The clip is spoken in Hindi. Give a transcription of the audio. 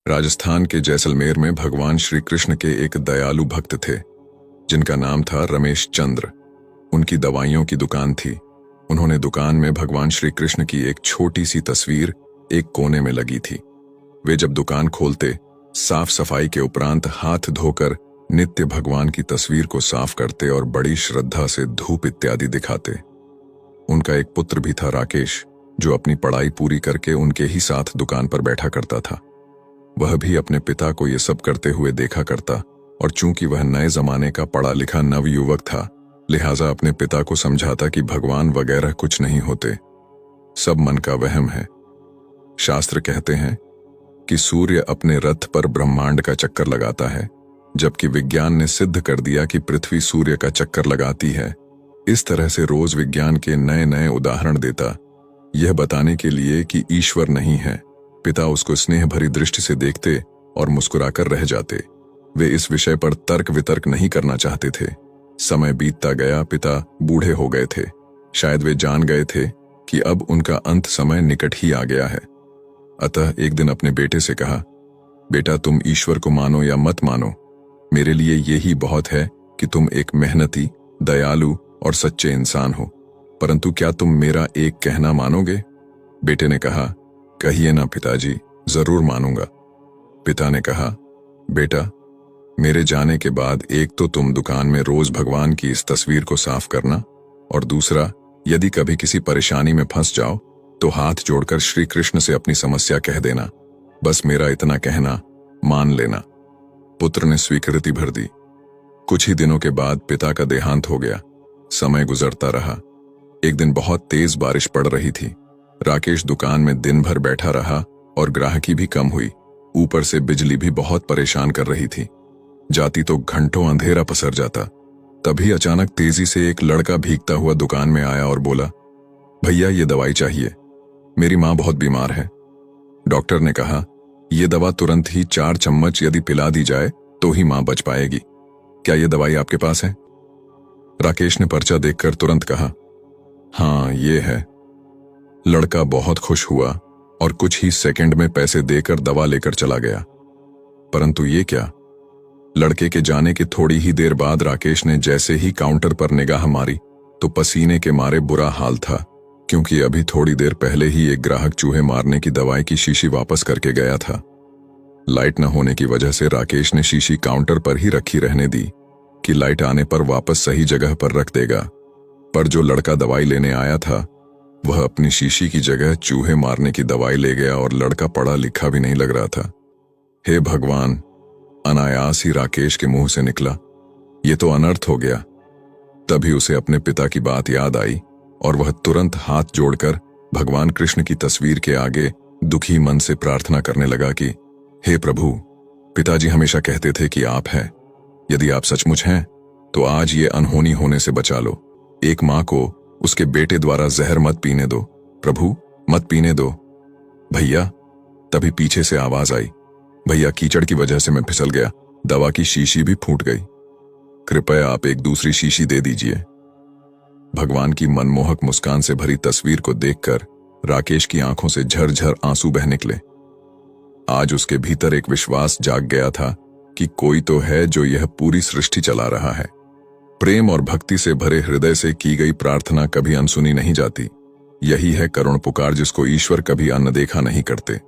राजस्थान के जैसलमेर में भगवान श्री कृष्ण के एक दयालु भक्त थे जिनका नाम था रमेश चंद्र। उनकी दवाइयों की दुकान थी। उन्होंने दुकान में भगवान श्री कृष्ण की एक छोटी सी तस्वीर एक कोने में लगी थी। वे जब दुकान खोलते साफ सफाई के उपरांत हाथ धोकर नित्य भगवान की तस्वीर को साफ करते और बड़ी श्रद्धा से धूप इत्यादि दिखाते। उनका एक पुत्र भी था राकेश, जो अपनी पढ़ाई पूरी करके उनके ही साथ दुकान पर बैठा करता था। वह भी अपने पिता को ये सब करते हुए देखा करता और चूंकि वह नए जमाने का पढ़ा लिखा नवयुवक था, लिहाजा अपने पिता को समझाता कि भगवान वगैरह कुछ नहीं होते, सब मन का वहम है। शास्त्र कहते हैं कि सूर्य अपने रथ पर ब्रह्मांड का चक्कर लगाता है, जबकि विज्ञान ने सिद्ध कर दिया कि पृथ्वी सूर्य का चक्कर लगाती है। इस तरह से रोज विज्ञान के नए नए उदाहरण देता, यह बताने के लिए कि ईश्वर नहीं है। पिता उसको स्नेह भरी दृष्टि से देखते और मुस्कुराकर रह जाते। वे इस विषय पर तर्क वितर्क नहीं करना चाहते थे। समय बीतता गया, पिता बूढ़े हो गए थे। शायद वे जान गए थे कि अब उनका अंत समय निकट ही आ गया है। अतः एक दिन अपने बेटे से कहा, बेटा, तुम ईश्वर को मानो या मत मानो, मेरे लिए यही बहुत है कि तुम एक मेहनती, दयालु और सच्चे इंसान हो, परंतु क्या तुम मेरा एक कहना मानोगे? बेटे ने कहा, कहिए ना पिताजी, जरूर मानूंगा। पिता ने कहा, बेटा, मेरे जाने के बाद एक तो तुम दुकान में रोज भगवान की इस तस्वीर को साफ करना, और दूसरा, यदि कभी किसी परेशानी में फंस जाओ तो हाथ जोड़कर श्री कृष्ण से अपनी समस्या कह देना। बस मेरा इतना कहना मान लेना। पुत्र ने स्वीकृति भर दी। कुछ ही दिनों के बाद पिता का देहांत हो गया। समय गुजरता रहा। एक दिन बहुत तेज बारिश पड़ रही थी। राकेश दुकान में दिन भर बैठा रहा और ग्राहकी भी कम हुई। ऊपर से बिजली भी बहुत परेशान कर रही थी। जाती तो घंटों अंधेरा पसर जाता। तभी अचानक तेजी से एक लड़का भीगता हुआ दुकान में आया और बोला, भैया, ये दवाई चाहिए, मेरी माँ बहुत बीमार है। डॉक्टर ने कहा, ये दवा तुरंत ही 4 चम्मच यदि पिला दी जाए तो ही माँ बच पाएगी। क्या ये दवाई आपके पास है? राकेश ने पर्चा देखकर तुरंत कहा, हाँ, ये है। लड़का बहुत खुश हुआ और कुछ ही सेकंड में पैसे देकर दवा लेकर चला गया। परंतु ये क्या? लड़के के जाने के थोड़ी ही देर बाद राकेश ने जैसे ही काउंटर पर निगाह मारी तो पसीने के मारे बुरा हाल था, क्योंकि अभी थोड़ी देर पहले ही एक ग्राहक चूहे मारने की दवाई की शीशी वापस करके गया था। लाइट न होने की वजह से राकेश ने शीशी काउंटर पर ही रखी रहने दी कि लाइट आने पर वापस सही जगह पर रख देगा। पर जो लड़का दवाई लेने आया था वह अपनी शीशी की जगह चूहे मारने की दवाई ले गया और लड़का पढ़ा लिखा भी नहीं लग रहा था। हे भगवान! अनायास ही राकेश के मुंह से निकला, ये तो अनर्थ हो गया। तभी उसे अपने पिता की बात याद आई और वह तुरंत हाथ जोड़कर भगवान कृष्ण की तस्वीर के आगे दुखी मन से प्रार्थना करने लगा कि हे प्रभु, पिताजी हमेशा कहते थे कि आप हैं। यदि आप सचमुच हैं तो आज ये अनहोनी होने से बचा लो। एक माँ को उसके बेटे द्वारा जहर मत पीने दो, प्रभु, मत पीने दो। भैया! तभी पीछे से आवाज आई, भैया, कीचड़ की वजह से मैं फिसल गया, दवा की शीशी भी फूट गई, कृपया आप एक दूसरी शीशी दे दीजिए। भगवान की मनमोहक मुस्कान से भरी तस्वीर को देखकर राकेश की आंखों से झरझर आंसू बह निकले। आज उसके भीतर एक विश्वास जाग गया था कि कोई तो है जो यह पूरी सृष्टि चला रहा है। प्रेम और भक्ति से भरे हृदय से की गई प्रार्थना कभी अनसुनी नहीं जाती। यही है करुण पुकार जिसको ईश्वर कभी अनदेखा नहीं करते।